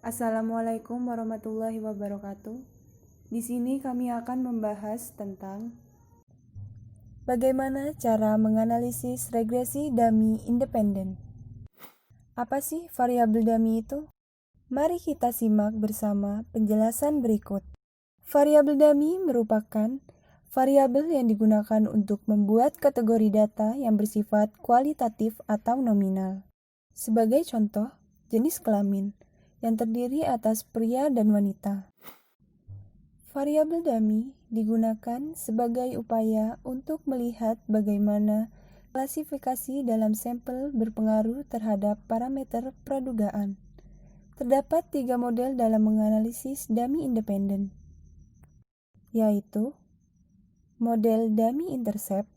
Assalamualaikum warahmatullahi wabarakatuh. Di sini kami akan membahas tentang bagaimana cara menganalisis regresi dummy independen. Apa sih variabel dummy itu? Mari kita simak bersama penjelasan berikut. Variabel dummy merupakan variabel yang digunakan untuk membuat kategori data yang bersifat kualitatif atau nominal. Sebagai contoh, jenis kelamin yang terdiri atas pria dan wanita. Variabel dummy digunakan sebagai upaya untuk melihat bagaimana klasifikasi dalam sampel berpengaruh terhadap parameter pradugaan. Terdapat 3 model dalam menganalisis dummy independen, yaitu model dummy intercept,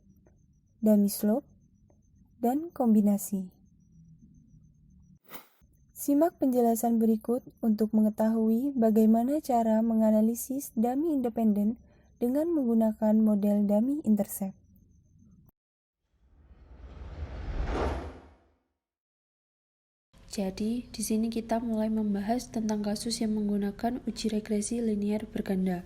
dummy slope, dan kombinasi. Simak penjelasan berikut untuk mengetahui bagaimana cara menganalisis dummy independen dengan menggunakan model dummy intercept. Jadi, di sini kita mulai membahas tentang kasus yang menggunakan uji regresi linear berganda.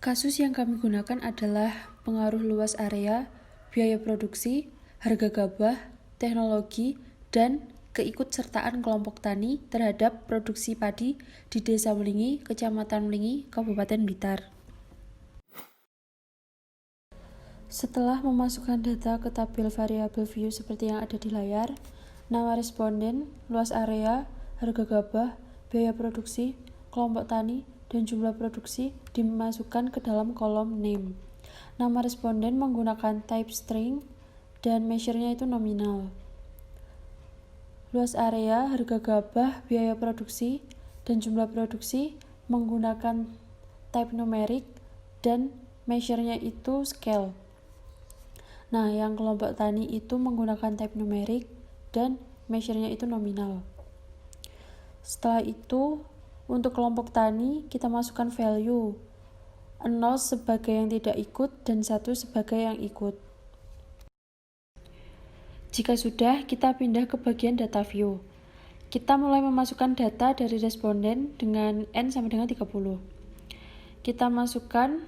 Kasus yang kami gunakan adalah pengaruh luas area, biaya produksi, harga gabah, teknologi, dan keikutsertaan kelompok tani terhadap produksi padi di Desa Mlingi, Kecamatan Mlingi, Kabupaten Blitar. Setelah memasukkan data ke tabel variabel view seperti yang ada di layar, nama responden, luas area, harga gabah, biaya produksi, kelompok tani, dan jumlah produksi dimasukkan ke dalam kolom name. Nama responden menggunakan type string dan measure-nya itu nominal. Luas area, harga gabah, biaya produksi, dan jumlah produksi menggunakan type numerik dan measure-nya itu scale. Nah, yang kelompok tani itu menggunakan type numerik dan measure-nya itu nominal. Setelah itu, untuk kelompok tani, kita masukkan value 0 sebagai yang tidak ikut dan 1 sebagai yang ikut. Jika sudah, kita pindah ke bagian data view. Kita mulai memasukkan data dari responden dengan N sama dengan 30. Kita masukkan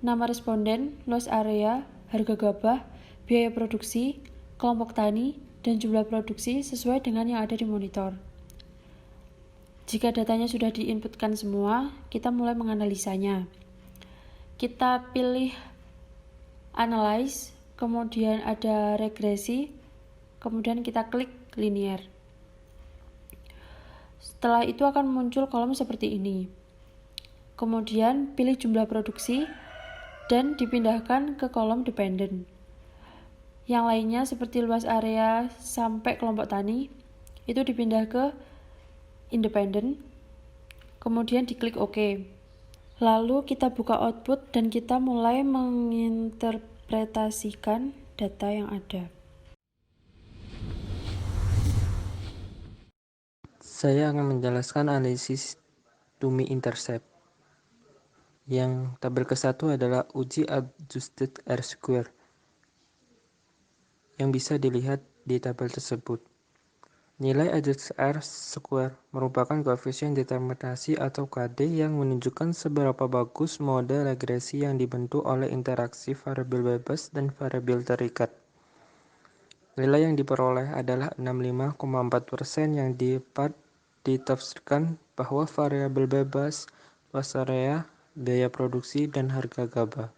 nama responden, luas area, harga gabah, biaya produksi, kelompok tani, dan jumlah produksi sesuai dengan yang ada di monitor. Jika datanya sudah diinputkan semua, kita mulai menganalisanya. Kita pilih Analyze, kemudian ada regresi, kemudian kita klik linear. Setelah itu akan muncul kolom seperti ini. Kemudian pilih jumlah produksi dan dipindahkan ke kolom dependent. Yang lainnya seperti luas area sampai kelompok tani itu dipindah ke independent, kemudian diklik OK. Lalu kita buka output dan kita mulai menginterpretasikan data yang ada. Saya akan menjelaskan analisis dummy intercept. Yang tabel ke-1 adalah uji adjusted R-square yang bisa dilihat di tabel tersebut. Nilai adjusted R-square merupakan koefisien determinasi atau KD yang menunjukkan seberapa bagus model regresi yang dibentuk oleh interaksi variabel bebas dan variabel terikat. Nilai yang diperoleh adalah 65,4% yang ditafsirkan bahwa variabel bebas, luas area, biaya produksi, dan harga gabah,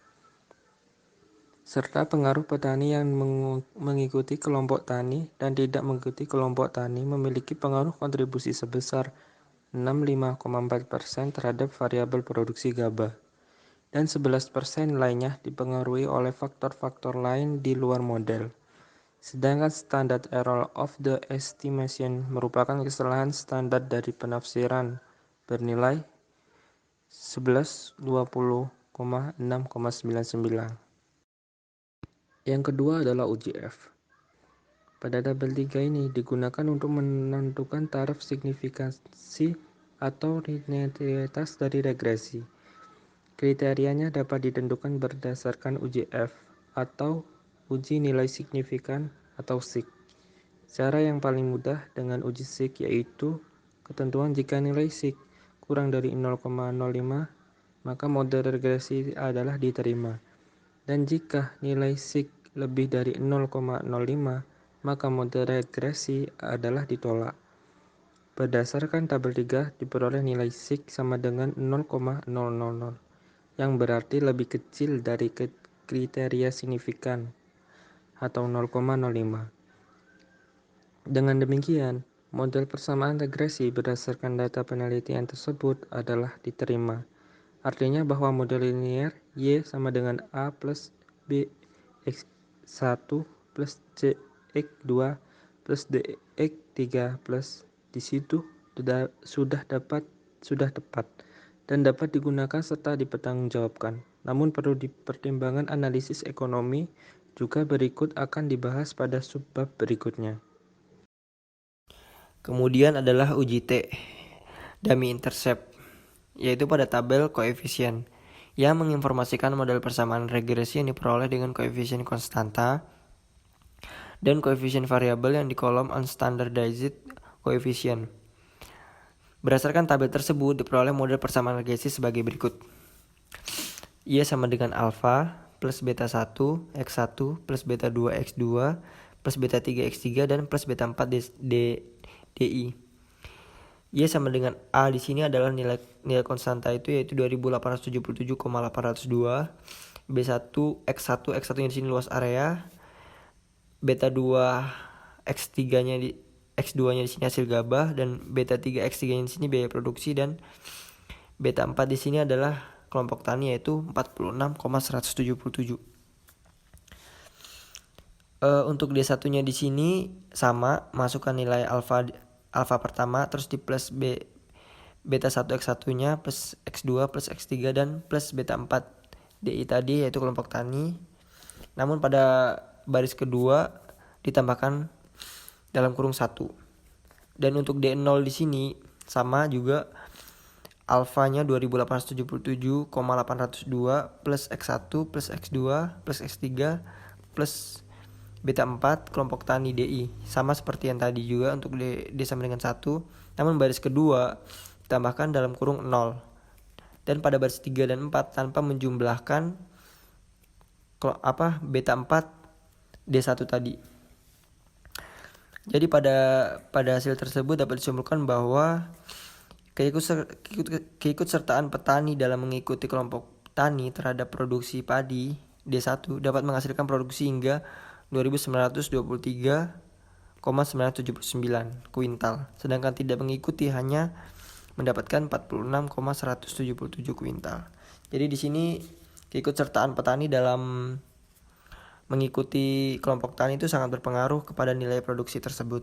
serta pengaruh petani yang mengikuti kelompok tani dan tidak mengikuti kelompok tani memiliki pengaruh kontribusi sebesar 65,4% terhadap variabel produksi gabah, dan 11% lainnya dipengaruhi oleh faktor-faktor lain di luar model. Sedangkan standard error of the estimation merupakan kesalahan standar dari penafsiran bernilai 1120,6,99. Yang kedua adalah uji F. Pada tabel 3 ini digunakan untuk menentukan taraf signifikansi atau linearitas dari regresi. Kriterianya dapat ditentukan berdasarkan uji F atau uji nilai signifikan atau SIG. Cara yang paling mudah dengan uji SIK yaitu ketentuan jika nilai SIK kurang dari 0,05, maka model regresi adalah diterima. Dan jika nilai SIK lebih dari 0,05, maka model regresi adalah ditolak. Berdasarkan tabel 3, diperoleh nilai SIK sama dengan 0,000, yang berarti lebih kecil dari kriteria signifikan atau 0,05. Dengan demikian, model persamaan regresi berdasarkan data penelitian tersebut adalah diterima. Artinya bahwa model linear Y sama dengan A plus B X1 plus C X2 plus D X3 plus di situ sudah tepat dan dapat digunakan serta dipertanggungjawabkan. Namun perlu dipertimbangkan analisis ekonomi juga berikut akan dibahas pada subbab berikutnya. Kemudian adalah uji T, dummy intercept, yaitu pada tabel koefisien, yang menginformasikan model persamaan regresi yang diperoleh dengan koefisien konstanta dan koefisien variabel yang di kolom unstandardized coefficient. Berdasarkan tabel tersebut, diperoleh model persamaan regresi sebagai berikut. Y sama dengan alfa plus beta 1 X1 plus beta 2 X2 plus beta 3 X3 dan plus beta 4 DI. Y sama dengan A di sini adalah nilai konstanta itu yaitu 2877,802. B1 X1 nya di sini luas area. Beta 2 X3-nya di X2-nya di sini hasil gabah dan beta 3 X3-nya di sini biaya produksi dan beta 4 di sini adalah kelompok tani yaitu 46,177. Untuk D1-nya di sini sama, masukkan nilai alfa pertama terus di plus beta 1 X1-nya plus X2 plus X3 dan plus beta 4 DI tadi yaitu kelompok tani. Namun pada baris kedua ditambahkan dalam kurung 1. Dan untuk D0 di sini sama juga, alfanya 2877,802 plus X1 plus X2 plus X3 plus beta 4 kelompok tani DI. Sama seperti yang tadi juga untuk D sama dengan 1. Namun baris kedua ditambahkan dalam kurung 0. Dan pada baris 3 dan 4 tanpa menjumlahkan beta 4 D1 tadi. Jadi pada hasil tersebut dapat disimpulkan bahwa keikutsertaan petani dalam mengikuti kelompok tani terhadap produksi padi D1 dapat menghasilkan produksi hingga 2.923,979 kuintal, sedangkan tidak mengikuti hanya mendapatkan 46,177 kuintal. Jadi di sini keikutsertaan petani dalam mengikuti kelompok tani itu sangat berpengaruh kepada nilai produksi tersebut.